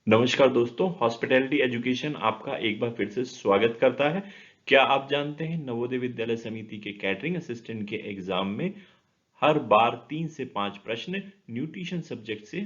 नमस्कार दोस्तों, hospitality education आपका एक बार फिर से स्वागत करता है। क्या आप जानते हैं नवोदय विद्यालय समिति के कैटरिंग असिस्टेंट के एग्जाम में हर बार 3 से 5 प्रश्न न्यूट्रिशन सब्जेक्ट से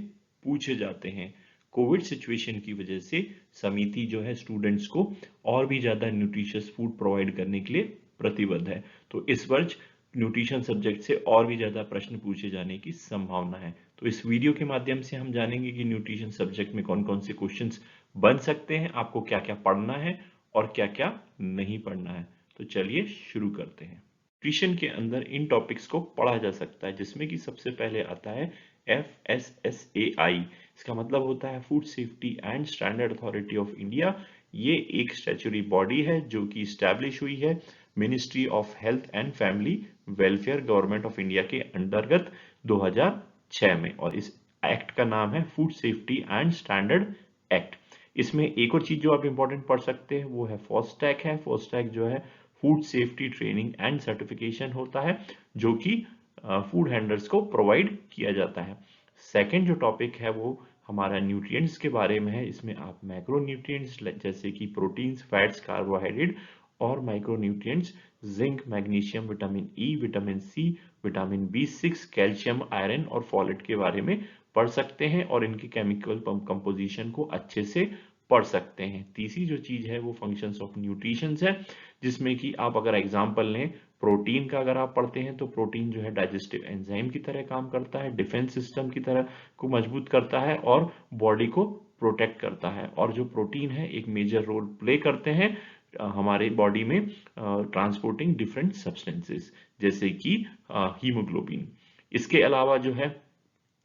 पूछे जाते हैं। कोविड सिचुएशन की वजह से समिति जो है स्टूडेंट्स को और भी ज़्यादा न्यूट्रिशियस फूड प्रोवाइड करने के लिए प्रतिबद्ध है। तो इस वर्ष न्यूट्रिशन सब्जेक्ट से और भी ज़्यादा प्रश्न पूछे जाने की संभावना है। तो इस वीडियो के माध्यम से हम जानेंगे कि न्यूट्रिशन सब्जेक्ट में कौन-कौन से क्वेश्चंस बन सकते हैं, आपको क्या-क्या पढ़ना है और क्या-क्या नहीं पढ़ना है। तो चलिए शुरू करते हैं। न्यूट्रिशन के अंदर इन टॉपिक्स को पढ़ा जा सकता है जिसमें कि सबसे पहले आता है FSSAI। इसका मतलब होता है food safety and standard authority of India. ये एक स्टैच्यूटरी बॉडी है जो कि स्टैब्लिश हुई है ministry of health and family welfare government of India के अंतर्गत 2006 में, और इस एक्ट का नाम है food safety and standard act. इसमें एक और चीज जो आप इंपॉर्टेंट पढ़ सकते हैं वो है फॉस्टैग है। फॉस्टैग जो है food safety training and certification होता है जो कि फूड हैंडलर्स को प्रोवाइड किया जाता है। सेकंड जो टॉपिक है वो हमारा न्यूट्रिएंट्स के बारे में है। इसमें आप मैक्रो न्यूट्रिएंट्स जैसे कि प्रोटीन्स, फैट्स, कार्बोहाइड्रेट और micro nutrients zinc, magnesium, vitamin E, vitamin C, vitamin B6, calcium, iron और फॉलेट के बारे में पढ़ सकते हैं और इनके केमिकल कंपोजिशन को अच्छे से पढ़ सकते हैं। तीसरी जो चीज है वो फंक्शंस ऑफ न्यूट्रिशन है, जिसमें कि आप अगर एग्जांपल लें प्रोटीन का, अगर आप पढ़ते हैं तो प्रोटीन जो है डाइजेस्टिव एंजाइम की तरह काम करता है, डिफेंस सिस्टम की तरह को मजबूत करता है और बॉडी को प्रोटेक्ट करता है। और जो प्रोटीन है एक मेजर रोल प्ले करते हैं हमारे बॉडी में ट्रांसपोर्टिंग डिफरेंट सब्सटेंसेस जैसे कि हीमोग्लोबिन। इसके अलावा जो है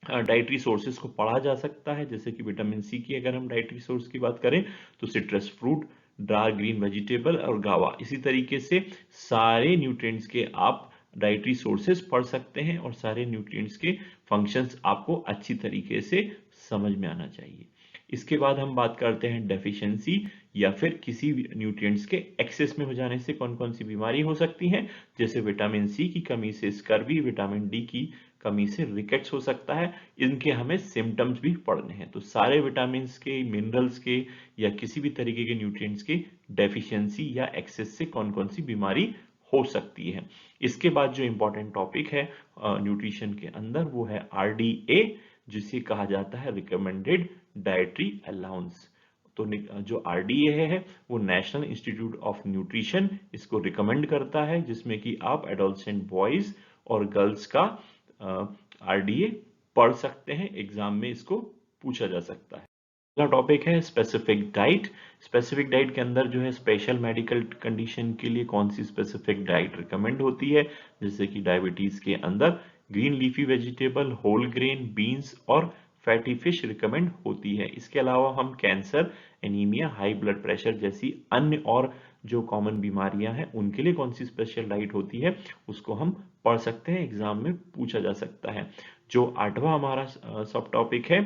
डाइटरी सोर्सेज को पढ़ा जा सकता है, जैसे कि विटामिन सी की अगर हम डाइटरी सोर्स की बात करें तो citrus fruit, dark green vegetable और गावा। इसी तरीके से सारे न्यूट्रिएंट्स के आप डाइटरी सोर्सेज पढ़ सकते हैं और सारे न्यूट्रिएंट्स के फंक्शंस आपको अच्छी तरीके से समझ में आना चाहिए। इसके बाद हम बात करते हैं डेफिशिएंसी या फिर किसी न्यूट्रिएंट्स के एक्सेस में हो जाने से कौन कौन सी बीमारी हो सकती है। जैसे विटामिन सी की कमी से स्कर्वी, विटामिन डी की कमी से रिकेट्स हो सकता है। इनके हमें सिम्टम्स भी पढ़ने हैं। तो सारे विटामिन के, मिनरल्स के या किसी भी तरीके के न्यूट्रिएंट्स के डेफिशिएंसी या एक्सेस से कौन कौन सी बीमारी हो सकती है। इसके बाद जो इंपॉर्टेंट टॉपिक है न्यूट्रिशन के अंदर वो है RDA, जिसे कहा जाता है रिकमेंडेड डाइटरी अलाउंस। तो जो RDA है वो नेशनल इंस्टीट्यूट ऑफ न्यूट्रिशन इसको रिकमेंड करता है, जिसमें कि आप एडोलसेंट बॉयज और गर्ल्स का RDA पढ़ सकते हैं। एग्जाम में इसको पूछा जा सकता है। अगला टॉपिक है स्पेसिफिक डाइट। स्पेसिफिक डाइट के अंदर जो है स्पेशल मेडिकल कंडीशन के लिए कौन सी स्पेसिफिक डाइट रिकमेंड होती है, जैसे कि डायबिटीज के अंदर green leafy vegetable, whole grain, beans और फैटी फिश रिकमेंड होती है। इसके अलावा हम cancer, anaemia, high blood pressure जैसी अन्य और जो कॉमन बीमारियां हैं उनके लिए कौन सी स्पेशल डाइट होती है उसको हम पढ़ सकते हैं, एग्जाम में पूछा जा सकता है। जो आठवां हमारा सब टॉपिक है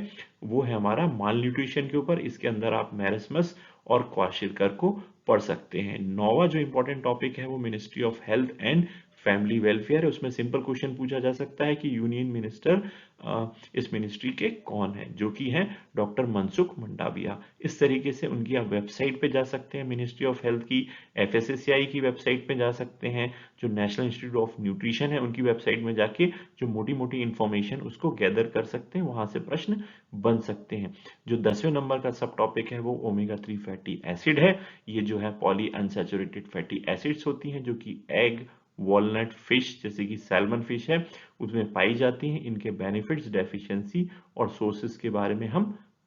वो है हमारा माल न्यूट्रिशन के ऊपर। इसके अंदर आप मैरस्मस और क्वाशिरकर को पढ़ सकते हैं। नौवां जो इंपॉर्टेंट टॉपिक है वो ministry of health and family welfare है। उसमें सिंपल क्वेश्चन पूछा जा सकता है कि यूनियन मिनिस्टर इस मिनिस्ट्री के कौन है, जो कि है डॉक्टर मनसुख मंडाविया। इस तरीके से उनकी आप वेबसाइट पे जा सकते हैं, मिनिस्ट्री ऑफ हेल्थ की, FSSAI की वेबसाइट पे जा सकते हैं, जो नेशनल इंस्टीट्यूट ऑफ न्यूट्रिशन है उनकी वेबसाइट में जाके जो मोटी मोटी इंफॉर्मेशन उसको गैदर कर सकते हैं, वहां से प्रश्न बन सकते हैं। जो 10वें नंबर का सब टॉपिक है वो ओमेगा 3 फैटी एसिड है। ये जो है पॉली अनसैचुरेटेड फैटी एसिड्स होती हैं जो कि एग, वॉलनट, फिश जैसे कि सैल्मन फिश है उसमें पाई जाती हैं। इनके बेनिफिट्स, डेफिशिएंसी और सोर्सेज के बारे में हम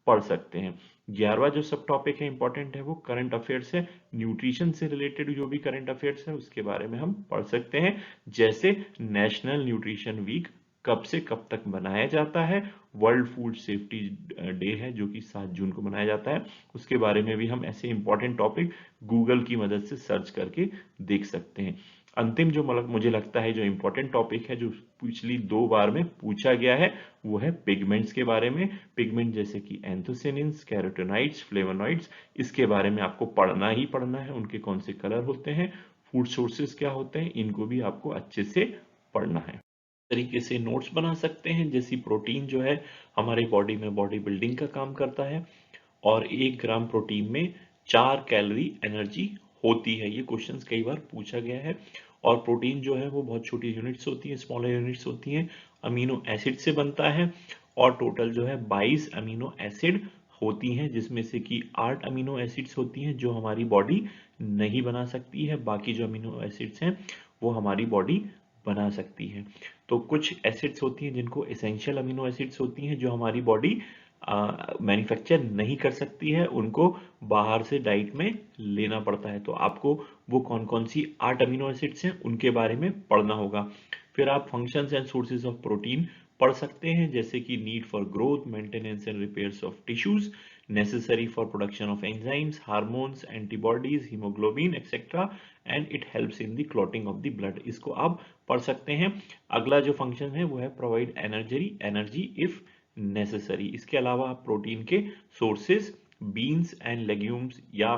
पढ़ सकते हैं। 11वां जो सब टॉपिक है इंपॉर्टेंट है वो करंट अफेयर्स है। न्यूट्रिशन से रिलेटेड जो भी करंट अफेयर्स है उसके बारे में हम पढ़ सकते हैं, जैसे नेशनल न्यूट्रिशन वीक कब से कब तक मनाया जाता है, वर्ल्ड फूड सेफ्टी डे है जो कि 7 जून को मनाया जाता है, उसके बारे में भी हम ऐसे इंपॉर्टेंट टॉपिक गूगल की मदद से सर्च करके देख सकते हैं। अंतिम जो मुझे लगता है जो इंपॉर्टेंट टॉपिक है जो पिछली 2 बार में पूछा गया है वो है पिगमेंट्स के बारे में। पिगमेंट जैसे कि एंथोसिनिन्स, कैरोटीनॉइड्स, फ्लेवोनॉइड्स, इसके बारे में आपको पढ़ना ही पढ़ना है। उनके कौन से कलर होते हैं, फूड सोर्सेज क्या होते हैं, इनको भी आपको अच्छे से पढ़ना है। तरीके से नोट्स बना सकते हैं, जैसी प्रोटीन जो है हमारी बॉडी में बॉडी बिल्डिंग का काम करता है, और 1 ग्राम प्रोटीन में 4 कैलोरी एनर्जी होती है। ये क्वेश्चंस कई बार पूछा गया है। और प्रोटीन जो है वो बहुत छोटी यूनिट्स होती हैं, स्मॉलर यूनिट्स होती हैं, अमीनो एसिड से बनता है और टोटल जो है 22 अमीनो एसिड होती हैं, जिसमें से कि 8 अमीनो एसिड्स होती हैं जो हमारी बॉडी नहीं बना सकती है, बाकी जो अमीनो एसिड्स हैं वो हमारी बॉडी बना सकती है। तो कुछ एसिड्स होती हैं जिनको एसेंशियल अमीनो एसिड्स होती हैं जो हमारी बॉडी मैन्युफैक्चर नहीं कर सकती है, उनको बाहर से डाइट में लेना पड़ता है। तो आपको वो कौन कौन सी 8 अमीनो एसिड्स हैं उनके बारे में पढ़ना होगा। फिर आप functions and sources of protein पढ़ सकते हैं, जैसे कि need for growth, maintenance and repairs of tissues, necessary for production of enzymes, hormones, antibodies, haemoglobin etcetera, and it helps in the clotting of the blood. इसको आप पढ़ सकते हैं। अगला जो फंक्शन है वो है प्रोवाइड एनर्जी इफ नेसेसरी। इसके अलावा आप प्रोटीन के सोर्सेज, बीन्स एंड लेग्यूम्स या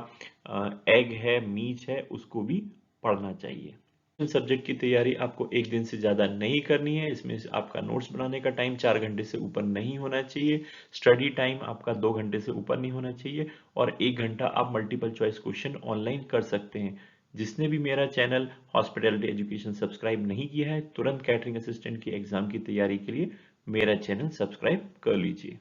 एग है, मीट है, उसको भी पढ़ना चाहिए। सब्जेक्ट की तैयारी आपको एक दिन से ज़्यादा नहीं करनी है। इसमें आपका नोट्स बनाने का टाइम 4 घंटे से ऊपर नहीं होना चाहिए, स्टडी टाइम आपका 2 घंटे से ऊपर नहीं होना चाहिए, और 1 घंटा आप मल्टीपल चॉइस क्वेश्चन ऑनलाइन कर सकते हैं। जिसने भी मेरा चैनल हॉस्पिटैलिटी एजुकेशन सब्सक्राइब नहीं किया है, तुरंत कैटरिंग असिस्टेंट की एग्जाम की तैयारी के लिए मेरा चैनल सब्सक्राइब कर लीजिए।